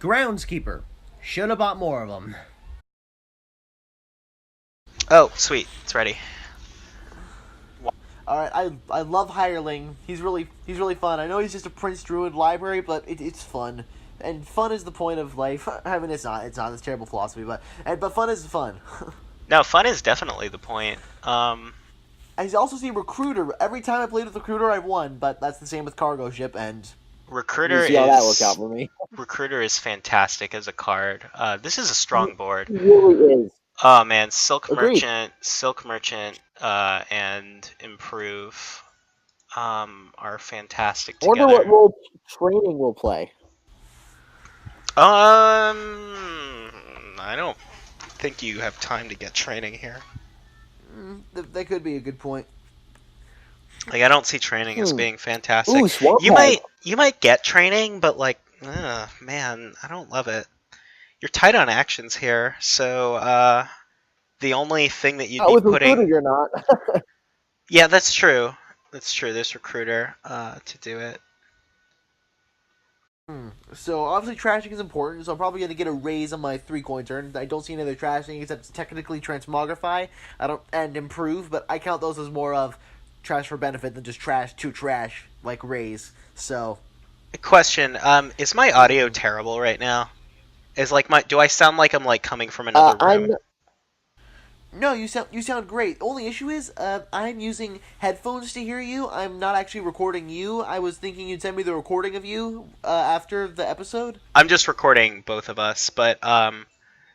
Groundskeeper. Should have bought more of them. Oh, sweet. It's ready. All right, I love Hireling. He's really fun. I know he's just a Prince Druid library, but it's fun, and fun is the point of life. I mean, it's not this terrible philosophy, but fun is fun. No, fun is definitely the point. I also see Recruiter. Every time I played with Recruiter, I've won, but that's the same with Cargo Ship and. Recruiter You see how that worked out for me. Recruiter is fantastic as a card. This is a strong board. It really is. Oh man, Silk Agreed. Merchant, and Improve, are fantastic I wonder together. what role training will play. I don't think you have time to get training here. That could be a good point. Like, I don't see training as being fantastic. Ooh, Swamp You Hog. might get training, but like, man, I don't love it. You're tight on actions here, so the only thing that you'd Not be with putting. Recruiter, you're not. Yeah, that's true. That's true. There's Recruiter to do it. So obviously trashing is important, so I'm probably gonna get a raise on my 3-coin turn. I don't see any other trashing except technically transmogrify. And improve, but I count those as more of trash for benefit than just trash to trash like raise. So Question: is my audio terrible right now? Do I sound like I'm like coming from another room? no, you sound great. The only issue is I'm using headphones to hear you. I'm not actually recording you. I was thinking you'd send me the recording of you after the episode. I'm just recording both of us, but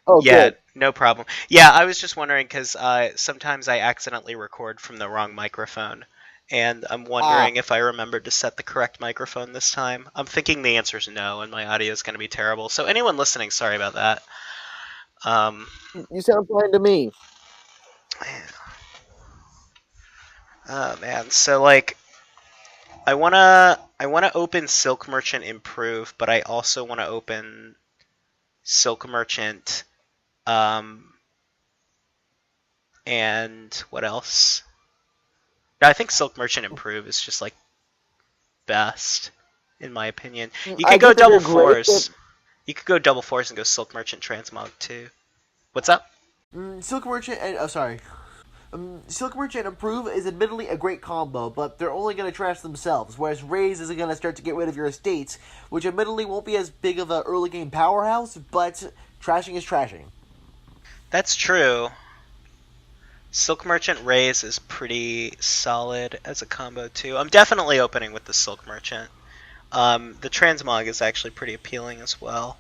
Oh, yeah, good. no problem. Yeah, I was just wondering because sometimes I accidentally record from the wrong microphone, and I'm wondering if I remembered to set the correct microphone this time. I'm thinking the answer is no, and my audio is going to be terrible. So anyone listening, sorry about that. You sound fine to me. Oh man, so like, I wanna open Silk Merchant Improve, but I also wanna open Silk Merchant, and what else? No, I think Silk Merchant Improve is just like best, in my opinion. You I could go get that double you're great, force. You could go double force and go Silk Merchant Transmog too. What's up? Silk Merchant and Silk Merchant and Improve is admittedly a great combo, but they're only going to trash themselves, whereas Raise is going to start to get rid of your estates, which admittedly won't be as big of an early game powerhouse, but trashing is trashing. That's true. Silk Merchant Raise is pretty solid as a combo too. I'm definitely opening with the Silk Merchant. The Transmog is actually pretty appealing as well.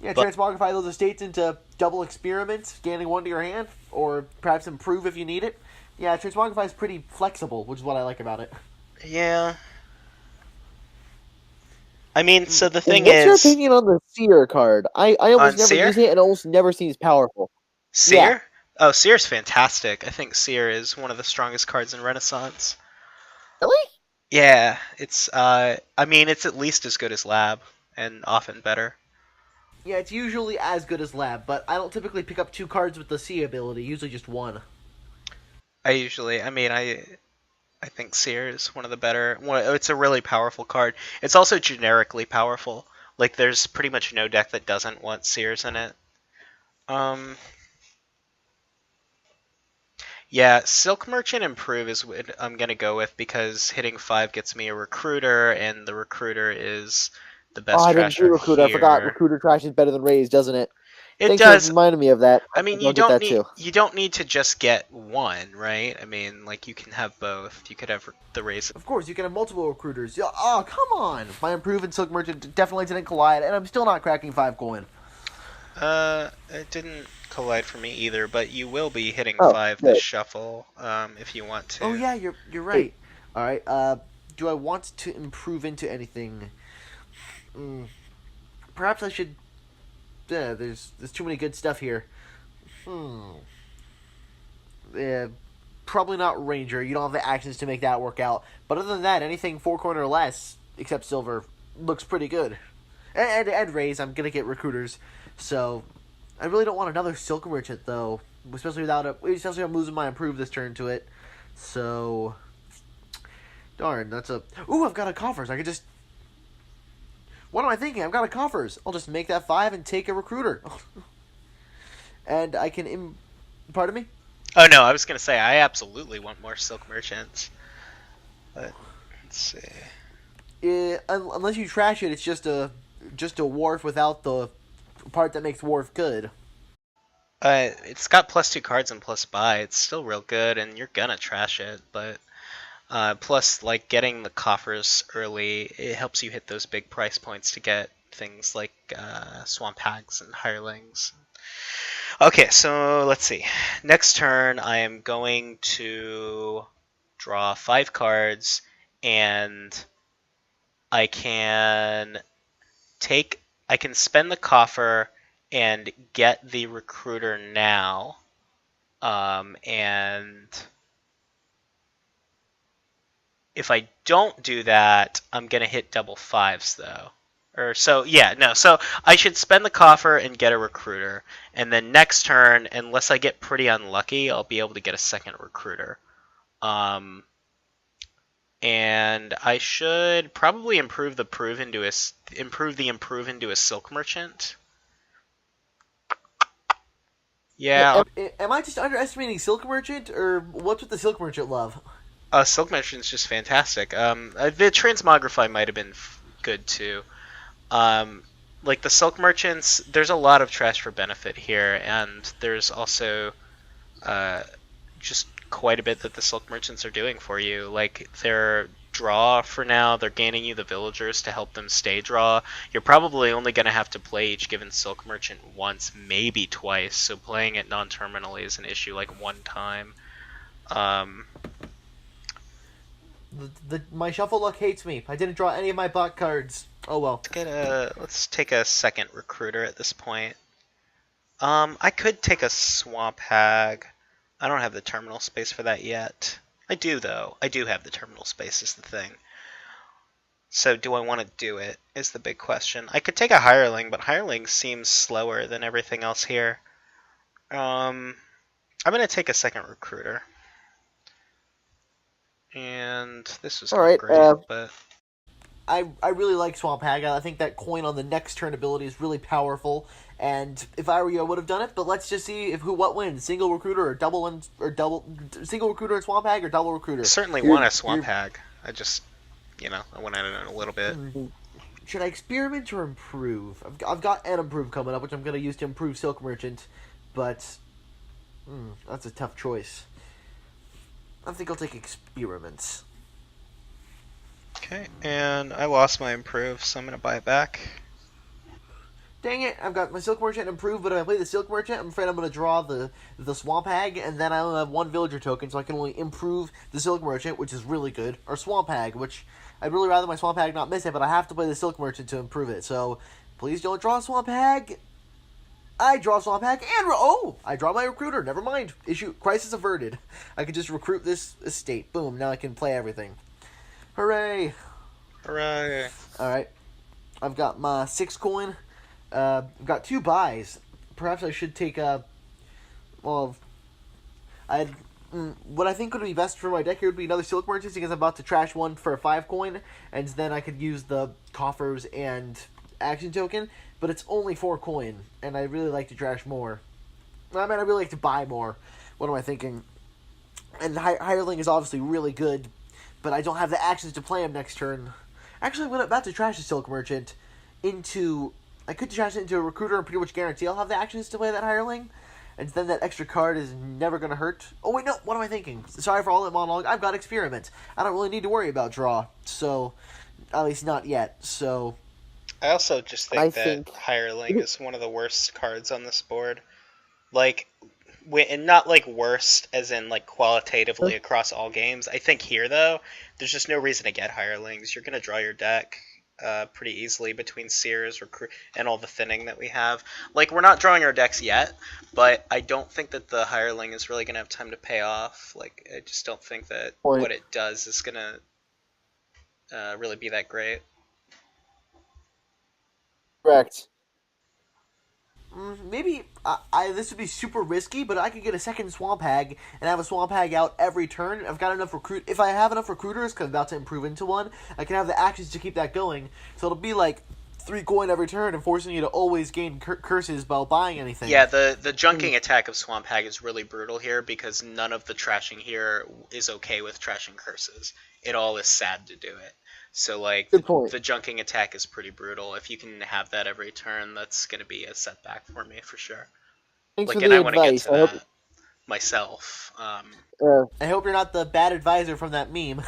Yeah, transmogrify those estates into double experiments, gaining one to your hand, or perhaps improve if you need it. Yeah, transmogrify is pretty flexible, which is what I like about it. Yeah. I mean, so the thing What's your is... opinion on the Seer card? I almost never Seer? use it and almost never seems powerful. Seer? Yeah. Oh, Seer's fantastic. I think Seer is one of the strongest cards in Renaissance. Really? Yeah, it's, I mean, it's at least as good as Lab, and often better. Yeah, it's usually as good as Lab, but I don't typically pick up 2 cards with the C ability, usually just 1. I think Seer is one of the better. It's a really powerful card. It's also generically powerful. Like, there's pretty much no deck that doesn't want Seers in it. Yeah, Silk Merchant Improve is what I'm gonna go with because hitting 5 gets me a Recruiter, and the Recruiter is the best I didn't see trasher Recruiter. I forgot here. Recruiter trash is better than Raise, doesn't it? It Thanks does. for reminding me of that. I mean, I'll get that too. you don't need to just get one, right? I mean, like, you can have both. You could have the race. Of course, you can have multiple recruiters. Oh, come on! My Improve and Silk Merchant definitely didn't collide, and I'm still not cracking 5 coin. It didn't collide for me either, but you will be hitting Oh, 5 good. this shuffle, if you want to. Oh yeah, you're right. All right. Do I want to improve into anything? Perhaps I should. Yeah, there's too many good stuff here. Yeah, probably not Ranger. You don't have the actions to make that work out. But other than that, anything 4 coin or less, except Silver, looks pretty good. And Raise, I'm gonna get recruiters. So I really don't want another Silk Merchant though, especially especially if I'm losing my Improve this turn to it. So darn, that's a. Ooh, I've got a coffers. I could just. What am I thinking? I've got a coffers. I'll just make that 5 and take a recruiter. And I can... Pardon me? Oh no, I was gonna say I absolutely want more silk merchants. But let's see. Unless you trash it, it's just a wharf without the part that makes wharf good. It's got +2 cards and +buy. It's still real good, and you're gonna trash it. But plus, like getting the coffers early, it helps you hit those big price points to get things like swamp hags and hirelings. Okay, so let's see. Next turn, I am going to draw 5 cards, and I can spend the coffer and get the recruiter now, and if I don't do that, I'm gonna hit double 5s though. So I should spend the coffer and get a recruiter, and then next turn, unless I get pretty unlucky, I'll be able to get a second recruiter. And I should probably improve the improve into a silk merchant. Yeah. Am I just underestimating Silk Merchant, or what's with the Silk Merchant love? Silk merchant's just fantastic. The transmogrify might have been good too. Like the silk merchants, there's a lot of trash for benefit here, and there's also just quite a bit that the silk merchants are doing for you. Like their draw for now, they're gaining you the villagers to help them stay draw. You're probably only going to have to play each given silk merchant once, maybe twice, so playing it non-terminally is an issue like one time. My shuffle luck hates me. I didn't draw any of my bot cards. Oh well. Let's take a second recruiter at this point. I could take a swamp hag. I don't have the terminal space for that yet. I do though. I do have the terminal space is the thing. So do I want to do it is the big question. I could take a hireling, but hireling seems slower than everything else here. I'm gonna take a second recruiter. And this was Alright, great, but I really like Swamp Hag. I think that coin on the next turn ability is really powerful. And if I were you, I would have done it. But let's just see what wins: single recruiter or double single recruiter and Swamp Hag or double recruiter. Certainly want a swamp hag. I just, I went at it a little bit. Should I experiment or improve? I've got an improve coming up, which I'm going to use to improve Silk Merchant. But that's a tough choice. I think I'll take experiments. Okay, and I lost my improve, so I'm going to buy it back. Dang it, I've got my Silk Merchant improved, but if I play the Silk Merchant, I'm afraid I'm going to draw the Swamp Hag, and then I only have 1 villager token, so I can only improve the Silk Merchant, which is really good, or Swamp Hag, which I'd really rather my Swamp Hag not miss it, but I have to play the Silk Merchant to improve it, so please don't draw Swamp Hag. I draw Swamp Hag, and I draw my recruiter, never mind. Crisis averted. I can just recruit this estate. Boom, now I can play everything. Hooray! Hooray! Alright, I've got my 6 coin. I've got 2 buys. Perhaps I should take what I think would be best for my deck here would be another Silk Merchant, because I'm about to trash one for a 5 coin, and then I could use the coffers and action token, but it's only 4 coin, and I really like to trash more. I really like to buy more. What am I thinking? And Hireling is obviously really good, but I don't have the actions to play him next turn. Actually, I'm about to trash the Silk Merchant I could trash it into a recruiter and pretty much guarantee I'll have the actions to play that hireling. And then that extra card is never going to hurt. Oh, wait, no. What am I thinking? Sorry for all that monologue. I've got experiment. I don't really need to worry about draw. So, at least not yet. So, I also just think hireling is one of the worst cards on this board. Like, and not like worst as in like qualitatively across all games. I think here, though, there's just no reason to get hirelings. You're going to draw your deck pretty easily between Sears, and all the thinning that we have. Like, we're not drawing our decks yet, but I don't think that the hireling is really going to have time to pay off. Like, I just don't think that what it does is going to really be that great. Correct. Maybe this would be super risky, but I could get a second Swamp Hag and have a Swamp Hag out every turn. I've got enough If I have enough recruiters, because I'm about to improve into one, I can have the actions to keep that going. So it'll be like 3 coin every turn and forcing you to always gain curses while buying anything. Yeah, the junking attack of Swamp Hag is really brutal here because none of the trashing here is okay with trashing curses. It all is sad to do it. So like Good point. the junking attack is pretty brutal. If you can have that every turn, that's gonna be a setback for me for sure. Thanks Like, for and the I want to get advice. to I hope. that myself. I hope you're not the bad advisor from that meme.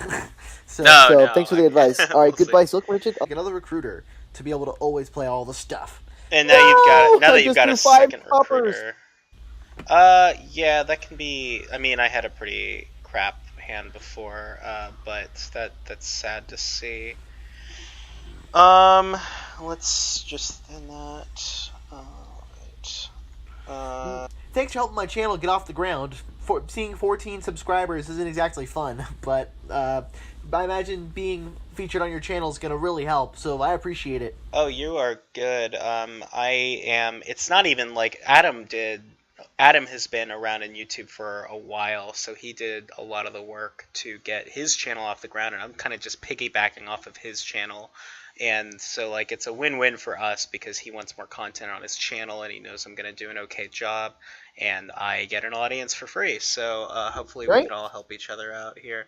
So No, Thanks for the advice. All right, We'll see. goodbye, Silk Merchant. another recruiter to be able to always play all the stuff. And now No! now I that you've just got drew a 5 second poppers. recruiter. Yeah, that can be. I mean, I had a pretty crap hand before, but that's sad to see. Let's just thin that. Alright. Thanks for helping my channel get off the ground. Seeing 14 subscribers isn't exactly fun, but I imagine being featured on your channel is going to really help, so I appreciate it. Oh, you are good. I am. It's not even like Adam did. Adam has been around in YouTube for a while, so he did a lot of the work to get his channel off the ground, and I'm kind of just piggybacking off of his channel. And so, like, it's a win-win for us because he wants more content on his channel, and he knows I'm going to do an okay job, and I get an audience for free. So hopefully we can all help each other out here.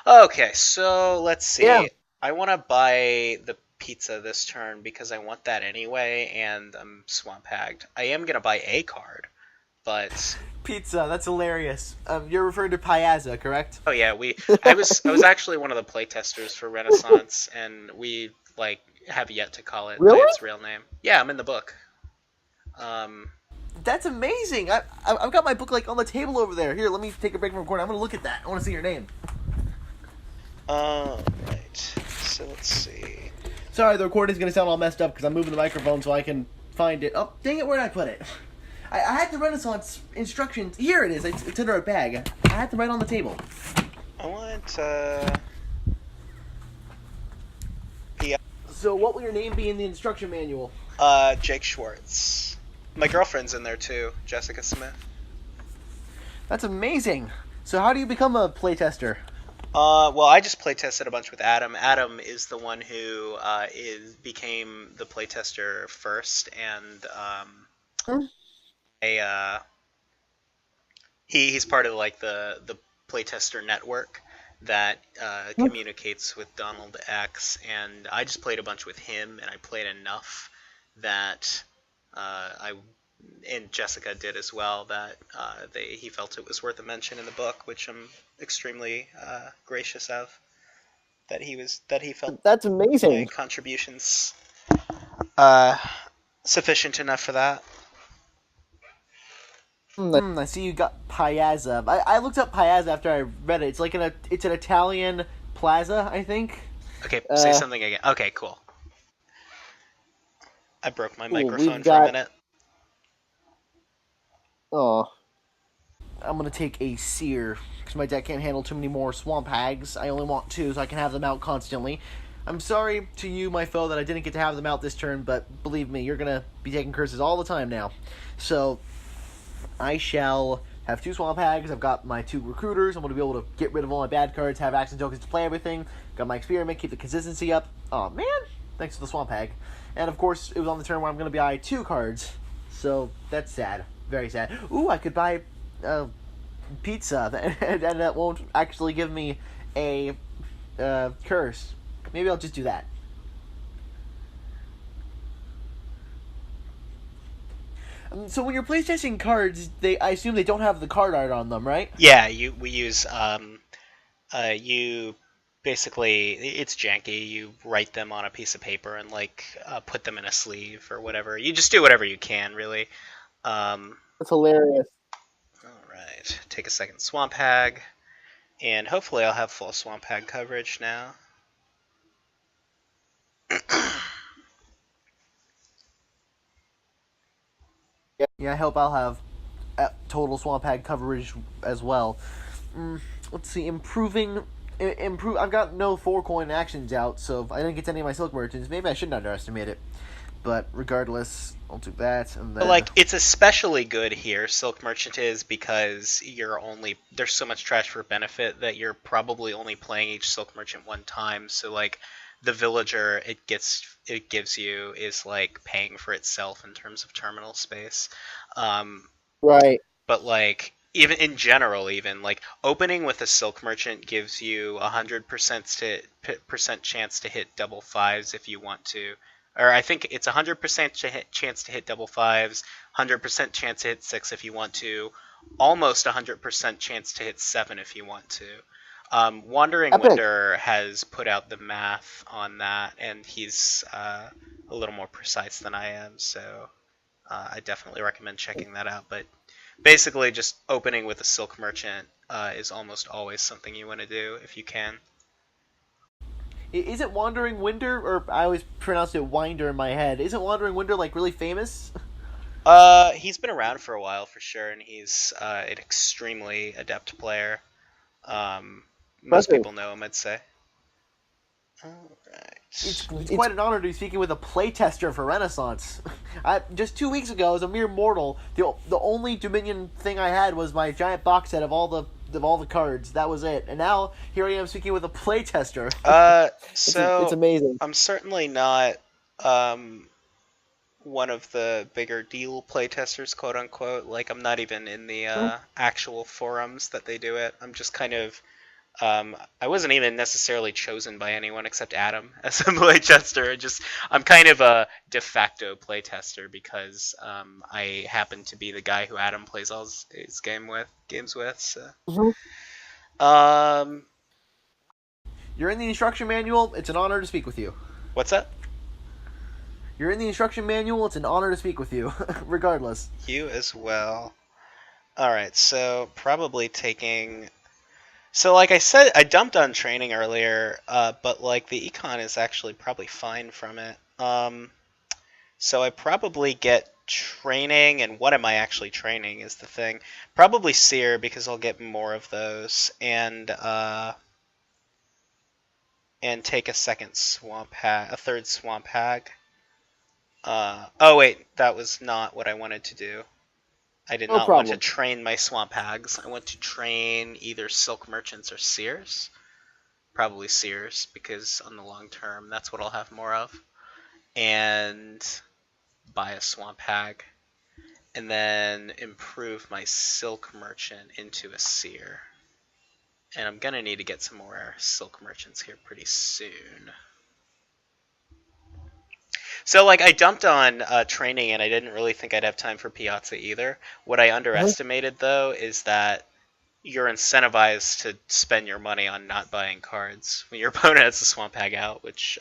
Okay, so let's see. Yeah. I want to buy the pizza this turn because I want that anyway, and I'm swamp hagged. I am going to buy a card, but... Pizza, that's hilarious. You're referring to Piazza, correct? Oh yeah, I was actually one of the playtesters for Renaissance, and we like have yet to call it by Really? its real name. Yeah, I'm in the book. That's amazing. I've got my book like on the table over there. Here, let me take a break from recording. I'm gonna look at that. I want to see your name. Right. So let's see. Sorry, the recording's gonna sound all messed up because I'm moving the microphone so I can find it. Oh, dang it, where did I put it? I had the Renaissance instructions. Here it is. It's under a bag. I had them right on the table. I want So what will your name be in the instruction manual? Jake Schwartz. My girlfriend's in there too, Jessica Smith. That's amazing. So how do you become a playtester? Well, I just playtested a bunch with Adam. Adam is the one who became the playtester first, and he's part of like the playtester network that communicates with Donald X, and I just played a bunch with him, and I played enough that and Jessica did as well, that he felt it was worth a mention in the book, which I'm extremely gracious of. That he felt That's amazing. my contributions sufficient enough for that. I see you got Piazza. I looked up Piazza after I read it. It's like it's an Italian plaza, I think. Okay, say something again. Okay, cool. I broke my microphone we've for a got- minute. Oh, I'm gonna take a seer because my deck can't handle too many more swamp hags. I only want 2, so I can have them out constantly. I'm sorry to you, my foe, that I didn't get to have them out this turn, but believe me, you're gonna be taking curses all the time now. So I shall have 2 swamp hags. I've got my 2 recruiters. I'm gonna be able to get rid of all my bad cards, have action tokens to play everything. Got my experiment, keep the consistency up. Oh man, thanks to the swamp hag. And of course, it was on the turn where I'm gonna buy 2 cards. So that's sad. Very sad. Ooh, I could buy pizza, and that won't actually give me a curse. Maybe I'll just do that. So when you're playtesting cards, I assume they don't have the card art on them, right? Yeah, we use you basically, it's janky. You write them on a piece of paper and like put them in a sleeve or whatever. You just do whatever you can, really. that's hilarious. Alright, take a second Swamp Hag, and hopefully I'll have full Swamp Hag coverage now. Yeah, I hope I'll have total swamp hag coverage as well. Let's see, improve. I've got no 4-coin actions out, so I didn't get to any of my silk merchants. Maybe I shouldn't underestimate it. But regardless, I'll do that, and then... But like, it's especially good here, Silk Merchant is, because there's so much trash for benefit that you're probably only playing each Silk Merchant one time, so like, the villager it gives you is like paying for itself in terms of terminal space. Um, Right. but like even in general, even like opening with a silk merchant gives you 100% chance to hit double fives if you want to, or I think it's 100% chance to hit double fives, 100% chance to hit six if you want to, almost 100% chance to hit seven if you want to. Wandering Epic. Winder has put out the math on that, and he's a little more precise than I am, so I definitely recommend checking that out. But basically, just opening with a silk merchant is almost always something you want to do if you can. Is it Wandering Winder, or I always pronounce it Winder in my head? Isn't Wandering Winder like really famous? He's been around for a while for sure, and he's an extremely adept player. Most Impressive. people know him, I'd say. It's Alright. quite an honor to be speaking with a playtester for Renaissance. Just 2 weeks ago, as a mere mortal, the only Dominion thing I had was my giant box set of all the cards. That was it. And now here I am speaking with a playtester. So It's amazing. I'm certainly not one of the bigger deal playtesters, quote unquote. Like I'm not even in the actual forums that they do it. I'm just kind of I wasn't even necessarily chosen by anyone except Adam as a playtester. I'm kind of a de facto playtester because I happen to be the guy who Adam plays all his games with. So. Um, You're in the instruction manual. It's an honor to speak with you. what's that? You're in the instruction manual. It's an honor to speak with you, regardless. You as well. All right, so probably taking. So like I said, I dumped on training earlier, but like the econ is actually probably fine from it. So I probably get training, and what am I actually training is the thing. Probably seer because I'll get more of those, and take a third swamp hag. Oh wait, that was not what I wanted to do. I did No not want to problem. train my swamp hags. I want to train either silk merchants or seers. Probably seers, because on the long term, that's what I'll have more of. And buy a swamp hag. And then improve my silk merchant into a seer. And I'm gonna need to get some more silk merchants here pretty soon. So, like, I dumped on training, and I didn't really think I'd have time for Piazza either. What I underestimated, though, is that you're incentivized to spend your money on not buying cards when your opponent has a Swamp Hag out, which,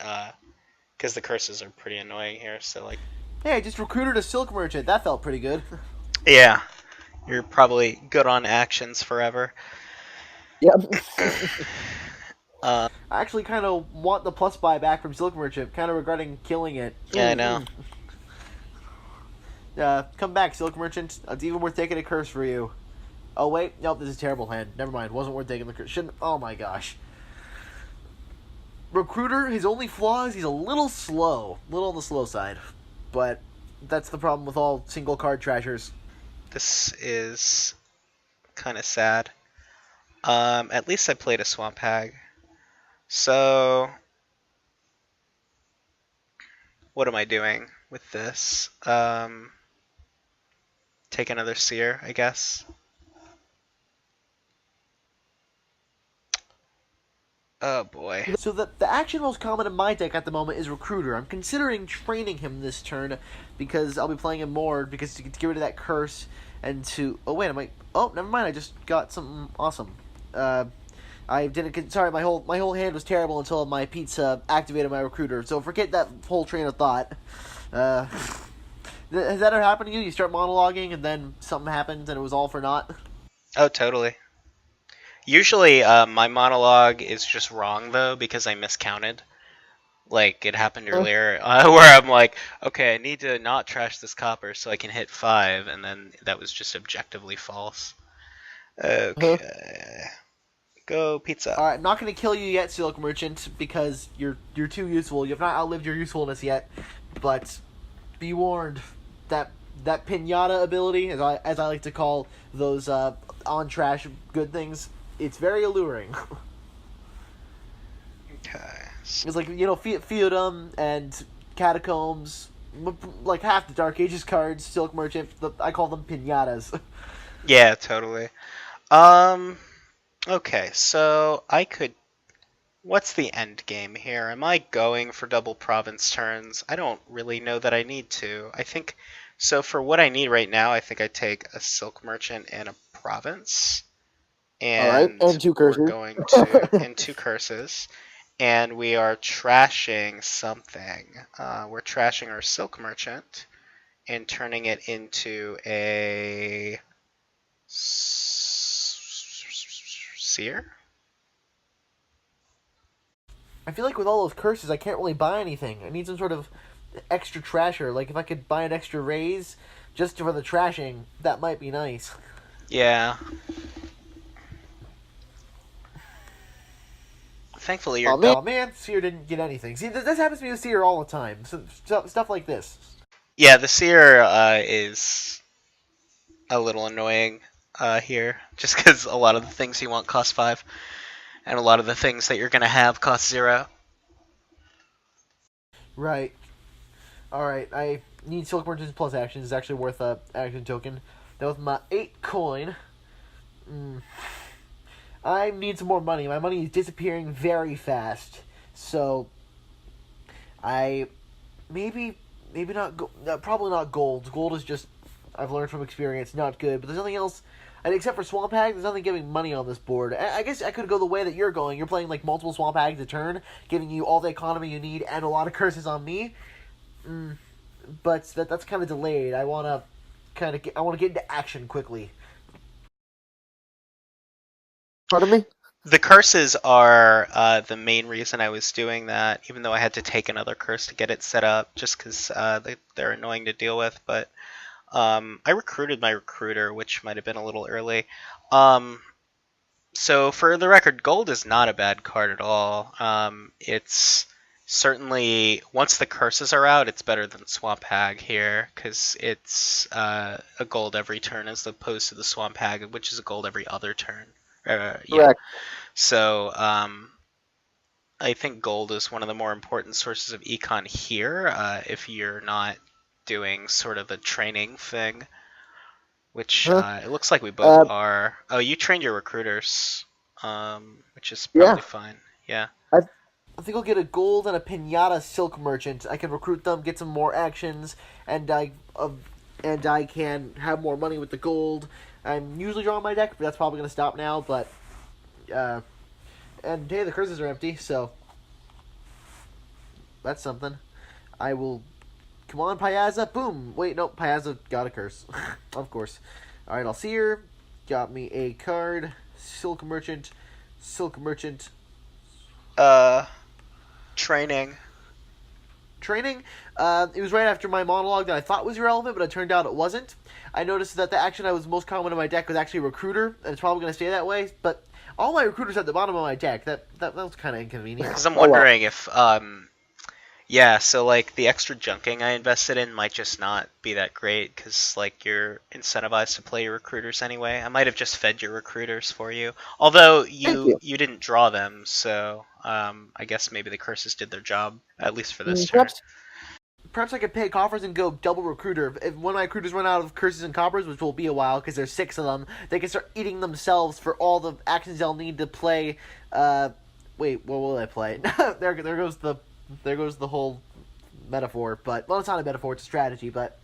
because the curses are pretty annoying here, so, like... Hey, I just recruited a silk merchant. That felt pretty good. Yeah, you're probably good on actions forever. Yep. I actually kind of want the plus buy back from silk merchant. Kind of regretting killing it. Yeah, I know. Come back, silk merchant. It's even worth taking a curse for you. Oh wait, nope, this is a terrible hand. Never mind, wasn't worth taking the curse. Shouldn't. Oh my gosh. Recruiter, his only flaw is he's a little slow, little on the slow side, but that's the problem with all single card trashers. This is kind of sad. At least I played a Swamp Hag. So, what am I doing with this? Take another Seer, I guess. Oh boy. So the action most common in my deck at the moment is Recruiter. I'm considering training him this turn because I'll be playing him more because to get rid of that curse and to... Oh wait, oh, never mind, I just got something awesome. I didn't... Sorry, my whole hand was terrible until my pizza activated my Recruiter, so forget that whole train of thought. Has that ever happened to you? You start monologuing and then something happens and it was all for naught? Oh, totally. Usually, my monologue is just wrong, though, because I miscounted. Like, it happened earlier, where I'm like, okay, I need to not trash this copper so I can hit 5, and then that was just objectively false. Okay. Go pizza. Alright, I'm not going to kill you yet, Silk Merchant, because you're too useful. You've not outlived your usefulness yet. But be warned, that pinata ability, as I like to call those on trash good things, it's very alluring. Okay. It's like, Feudum and Catacombs, like half the Dark Ages cards, Silk Merchant. I call them pinatas. Yeah, totally. Um, okay, so I could. What's the end game here? Am I going for double province turns? I don't really know that I need to. I think so. For what I need right now, I think I take a Silk Merchant and a province, All right, and and 2 we're cursors. going to and 2 curses, and we are trashing something. We're trashing our Silk Merchant and turning it into a seer. I feel like with all those curses, I can't really buy anything. I need some sort of extra trasher. Like, if I could buy an extra raise just for the trashing, that might be nice. Yeah. Thankfully, you're Oh, man. Oh man, Seer didn't get anything. See, this happens to me with Seer all the time. Stuff like this. Yeah, the seer is a little annoying here, just because a lot of the things you want cost 5, and a lot of the things that you're gonna have cost 0. Right. Alright, I need Silk Merchants plus actions. It's actually worth a action token. Now with my 8 coin, I need some more money. My money is disappearing very fast. So, I maybe not probably not gold. Gold is just, I've learned from experience, not good. But there's nothing else, and except for Swamp Hag, there's nothing giving money on this board. I guess I could go the way that you're going. You're playing like multiple Swamp Hags a turn, giving you all the economy you need and a lot of curses on me. But that's kind of delayed. I want to get into action quickly. Pardon me? The curses are the main reason I was doing that, even though I had to take another curse to get it set up, just because they're annoying to deal with. But I recruited my recruiter, which might have been a little early. So for the record, gold is not a bad card at all. It's certainly, once the curses are out, it's better than Swamp Hag here, because it's a gold every turn as opposed to the Swamp Hag, which is a gold every other turn. Yeah. Correct. So I think gold is one of the more important sources of econ here, if you're not doing sort of a training thing, which it looks like we both are. Oh, you trained your recruiters, which is probably fine. Yeah. I think I'll get a gold and a pinata Silk Merchant. I can recruit them, get some more actions, and I can have more money with the gold. I'm usually drawing my deck, but that's probably going to stop now. But and hey, the curses are empty, so that's something. I will. Come on, Piazza. Boom. Wait, no, Piazza got a curse. Of course. All right, I'll see her. Got me a card. Silk Merchant. Silk Merchant. Training. Training. It was right after my monologue that I thought was irrelevant, but it turned out it wasn't. I noticed that the action that was most common in my deck was actually Recruiter, and it's probably going to stay that way, but all my Recruiters at the bottom of my deck. That was kind of inconvenient. Because I'm wondering if, yeah, so like the extra junking I invested in might just not be that great, because like you're incentivized to play your recruiters anyway. I might have just fed your recruiters for you, although you didn't draw them, so I guess maybe the curses did their job, at least for this turn. Perhaps I could pay coffers and go double recruiter. If one of my recruiters run out of curses and coppers, which will be a while because there's 6 of them, they can start eating themselves for all the actions they'll need to play. Wait, what will I play? there goes the whole metaphor. But well, it's not a metaphor; it's a strategy. But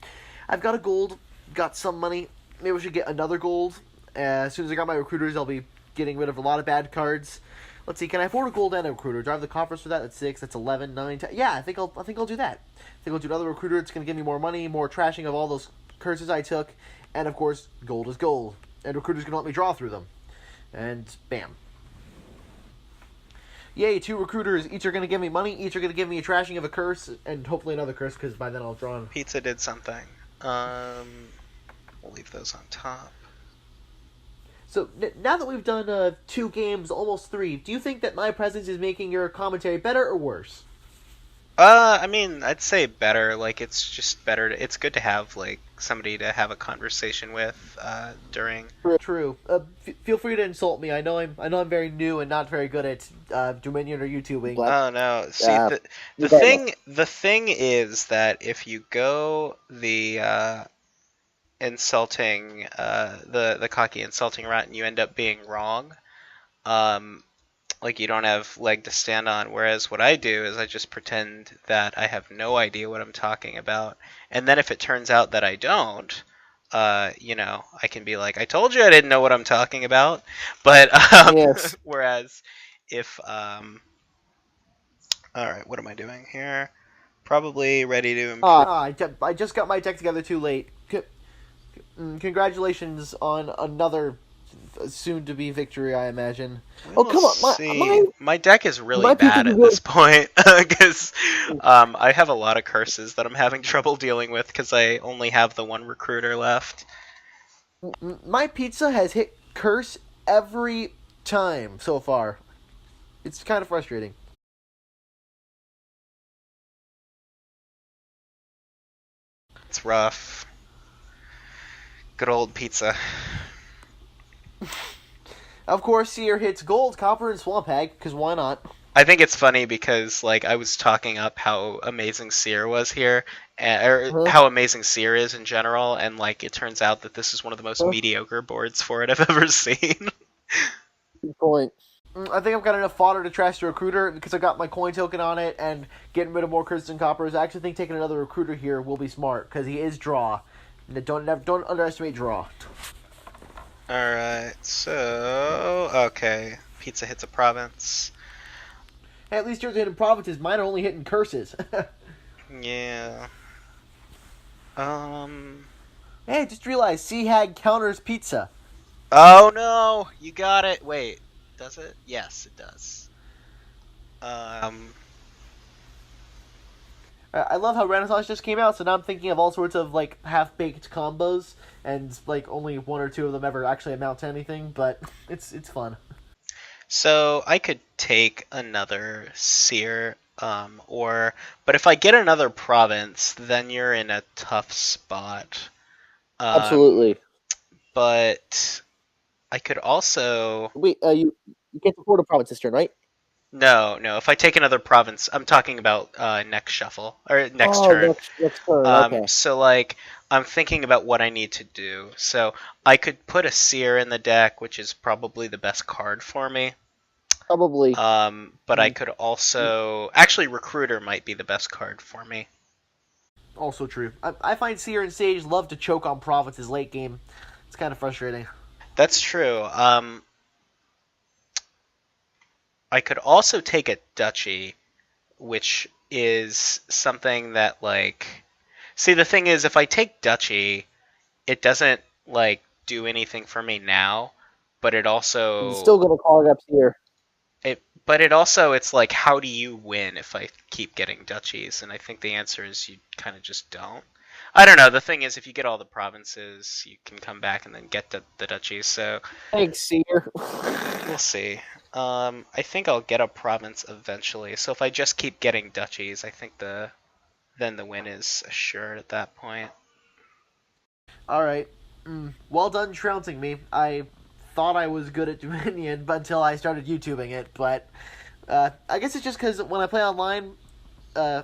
I've got a gold, got some money. Maybe we should get another gold. As soon as I got my recruiters, I'll be getting rid of a lot of bad cards. Let's see, can I afford a gold and a recruiter? Do I have the coffers for that? That's 6, that's 11, 9, 10. Yeah, I think I'll do that. I think I'll do another recruiter. It's going to give me more money, more trashing of all those curses I took. And, of course, gold is gold. And recruiter's going to let me draw through them. And bam. Yay, 2 recruiters. Each are going to give me money. Each are going to give me a trashing of a curse. And hopefully another curse, because by then I'll draw them. Pizza did something. We'll leave those on top. So, now that we've done 2 games, almost 3, do you think that my presence is making your commentary better or worse? I mean, I'd say better. Like, it's just better. It's good to have like somebody to have a conversation with during. True. Feel free to insult me. I know I'm very new and not very good at Dominion or YouTubing. But Oh no! See, regardless, the thing is that if you go the insulting, the cocky insulting route, and you end up being wrong, um, like you don't have leg to stand on. Whereas what I do is I just pretend that I have no idea what I'm talking about, and then if it turns out that I don't, I can be like, I told you I didn't know what I'm talking about. But yes. whereas if all right, what am I doing here? Probably ready to improve. I just got my deck together too late. Congratulations on another soon-to-be victory, I imagine. Oh, come on, See, my deck is really my bad pizza at can this point because I have a lot of curses that I'm having trouble dealing with because I only have the one recruiter left. My pizza has hit curse every time so far. It's kind of frustrating. It's rough. Good old pizza. Of course, Seer hits gold, copper, and swamp hag, because why not? I think it's funny because like I was talking up how amazing Seer was here, or Huh? how amazing Seer is in general, and like it turns out that this is one of the most Huh? mediocre boards for it I've ever seen. Good point. I think I've got enough fodder to trash the recruiter because I got my coin token on it and getting rid of more curses and coppers. I actually think taking another recruiter here will be smart because he is draw. Don't underestimate draw. Alright, so okay. Pizza hits a province. Hey, at least yours are hitting provinces. Mine are only hitting curses. Yeah. Hey, just realized Sea Hag counters pizza. Oh no! You got it! Wait, does it? Yes, it does. I love how Renaissance just came out, so now I'm thinking of all sorts of like half-baked combos, and like only one or two of them ever actually amount to anything. But it's fun. So I could take another seer, but if I get another province, then you're in a tough spot. Absolutely. But I could also Wait, you can't afford a province this turn, right? no. If I take another province, I'm talking about next shuffle or next Oh, turn. next turn. Okay. So like I'm thinking about what I need to do. So I could put a seer in the deck, which is probably the best card for me. Probably. But I could also actually recruiter might be the best card for me. Also true. I find Seer and Sage love to choke on provinces late game. It's kind of frustrating. That's true. I could also take a duchy, which is something that like. See, the thing is, if I take duchy, it doesn't like do anything for me now, but it He's also still gonna call it up here. it's like how do you win if I keep getting duchies? And I think the answer is you kind of just don't. I don't know. The thing is, if you get all the provinces, you can come back and then get the duchies. So Thanks, Seer. we'll see. I think I'll get a province eventually. So if I just keep getting duchies, I think then the win is assured at that point. All right. Well done trouncing me. I thought I was good at Dominion but until I started YouTubing it, but I guess it's just because when I play online, I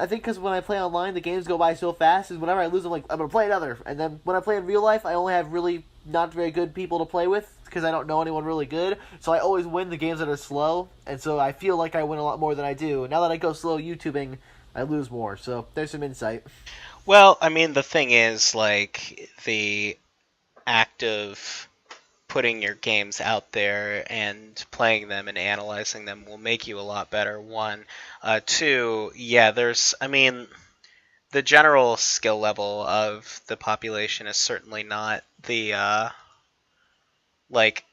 think because when I play online, the games go by so fast, is whenever I lose, I'm like, I'm going to play another. And then when I play in real life, I only have really not very good people to play with because I don't know anyone really good. So I always win the games that are slow, and so I feel like I win a lot more than I do. Now that I go slow YouTubing, I lose more. So there's some insight. Well, I mean, the thing is, like, the act of putting your games out there and playing them and analyzing them will make you a lot better. One, two, yeah, I mean, the general skill level of the population is certainly not like,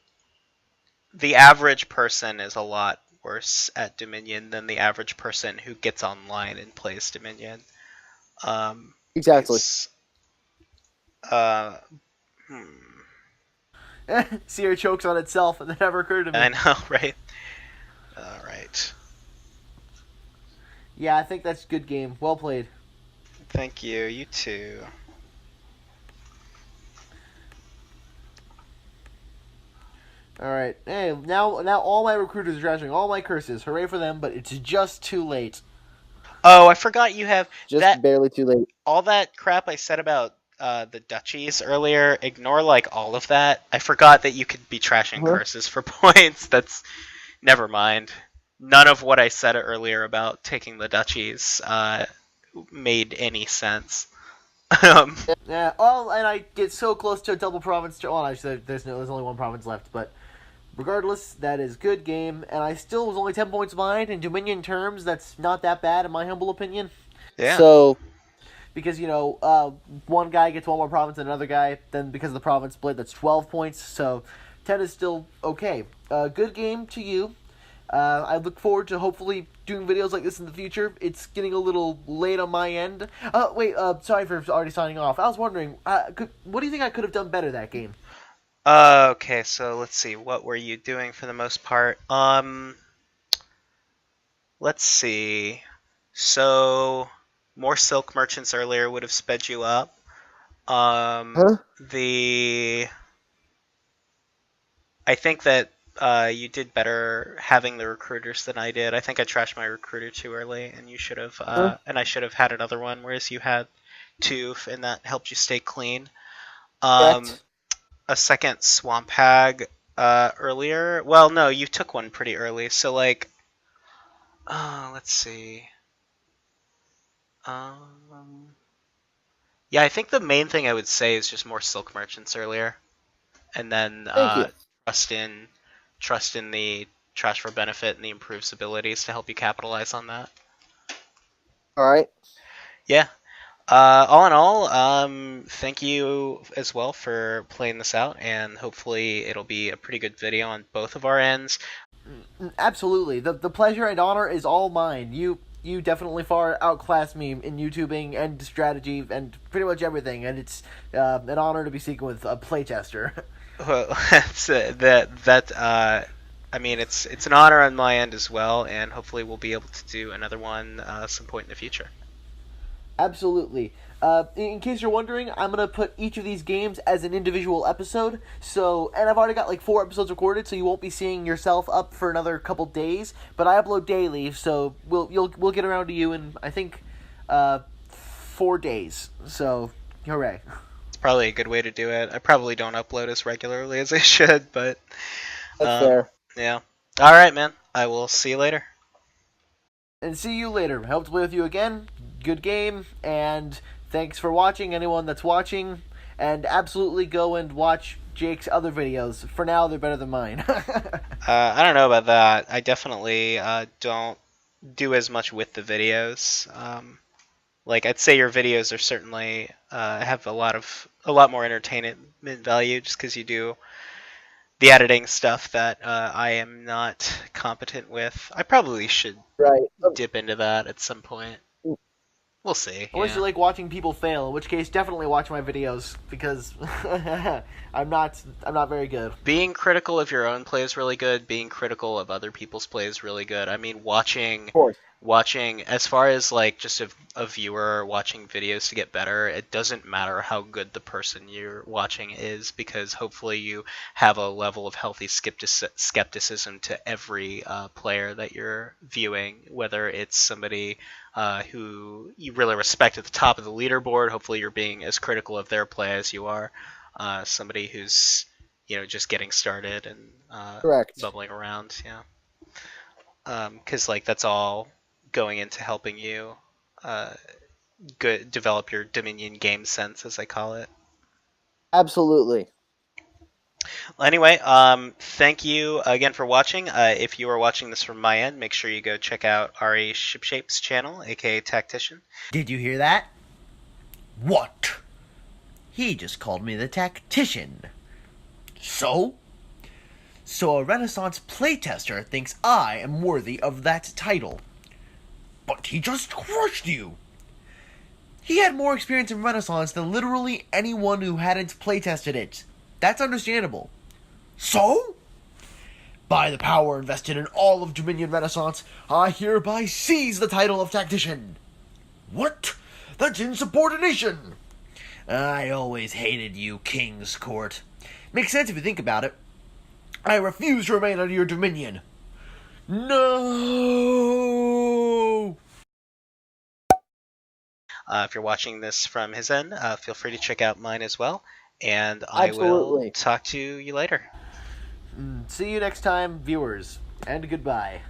the average person is a lot worse at Dominion than the average person who gets online and plays Dominion. Exactly. It's, uh, hmm. Seer chokes on itself, and that never occurred to me. I know, right? All right. Yeah, I think that's a good game. Well played. Thank you. You too. All right. Hey, now all my recruiters are trashing all my curses. Hooray for them! But it's just too late. Oh, I forgot you have Just that. barely too late. All that crap I said about the duchies earlier. Ignore like all of that. I forgot that you could be trashing Huh? curses for points. That's never mind. None of what I said earlier about taking the duchies made any sense. um, Yeah. Oh, and I get so close to a double province. Well, actually, there's only one province left, but regardless, that is good game, and I still was only 10 points behind. In Dominion terms, that's not that bad, in my humble opinion. yeah. So, Because, one guy gets one more province than another guy, then because of the province split, that's 12 points, so 10 is still okay. Good game to you. I look forward to hopefully doing videos like this in the future. It's getting a little late on my end. Sorry for already signing off. I was wondering, what do you think I could have done better that game? Okay, so let's see. What were you doing for the most part? Let's see. So, more silk merchants earlier would have sped you up. huh? I think that you did better having the recruiters than I did. I think I trashed my recruiter too early, and you should have, Huh? and I should have had another one, whereas you had two, and that helped you stay clean. Um, Correct. a second swamp hag earlier. Well, no, you took one pretty early. So like, let's see. Yeah, I think the main thing I would say is just more silk merchants earlier, and then Thank you. trust in the trash for benefit and the improves abilities to help you capitalize on that. All right. Yeah. All in all, thank you as well for playing this out, and hopefully it'll be a pretty good video on both of our ends. Absolutely. The pleasure and honor is all mine. You definitely far outclassed me in YouTubing and strategy and pretty much everything, and it's an honor to be speaking with a playtester. Well, I mean, it's an honor on my end as well, and hopefully we'll be able to do another one some point in the future. Absolutely. In case you're wondering, I'm gonna put each of these games as an individual episode. And I've already got like 4 episodes recorded, so you won't be seeing yourself up for another couple days. But I upload daily, so we'll get around to you in I think 4 days. So hooray! It's probably a good way to do it. I probably don't upload as regularly as I should, but That's fair. yeah. All right, man. I will see you later. And see you later. Hope to play with you again. Good game, and thanks for watching, anyone that's watching. And absolutely go and watch Jake's other videos. For now, they're better than mine. I don't know about that. I definitely don't do as much with the videos. Like I'd say your videos are certainly have a lot more entertainment value just because you do the editing stuff that I am not competent with. I probably should Right. dip into that at some point. We'll see. Unless Yeah. you like watching people fail, in which case definitely watch my videos because I'm not very good. Being critical of your own play is really good. Being critical of other people's play is really good. I mean, watching Of course. as far as like just a viewer watching videos to get better, it doesn't matter how good the person you're watching is, because hopefully you have a level of healthy skepticism to every player that you're viewing, whether it's somebody who you really respect at the top of the leaderboard. Hopefully you're being as critical of their play as you are somebody who's just getting started and Correct. bubbling around. Because like that's all going into helping you develop your Dominion game sense, as I call it. Absolutely. Well, anyway, thank you again for watching. If you are watching this from my end, make sure you go check out Ari Shipshape's channel, aka Tactician. Did you hear that? What? He just called me the tactician. So? So a Renaissance playtester thinks I am worthy of that title. But he just crushed you! He had more experience in Renaissance than literally anyone who hadn't playtested it. That's understandable. So? By the power invested in all of Dominion Renaissance, I hereby seize the title of tactician. What? That's insubordination! I always hated you, King's Court. Makes sense if you think about it. I refuse to remain under your dominion. No! If you're watching this from his end, feel free to check out mine as well. And I Absolutely. will talk to you later. See you next time, viewers, and goodbye.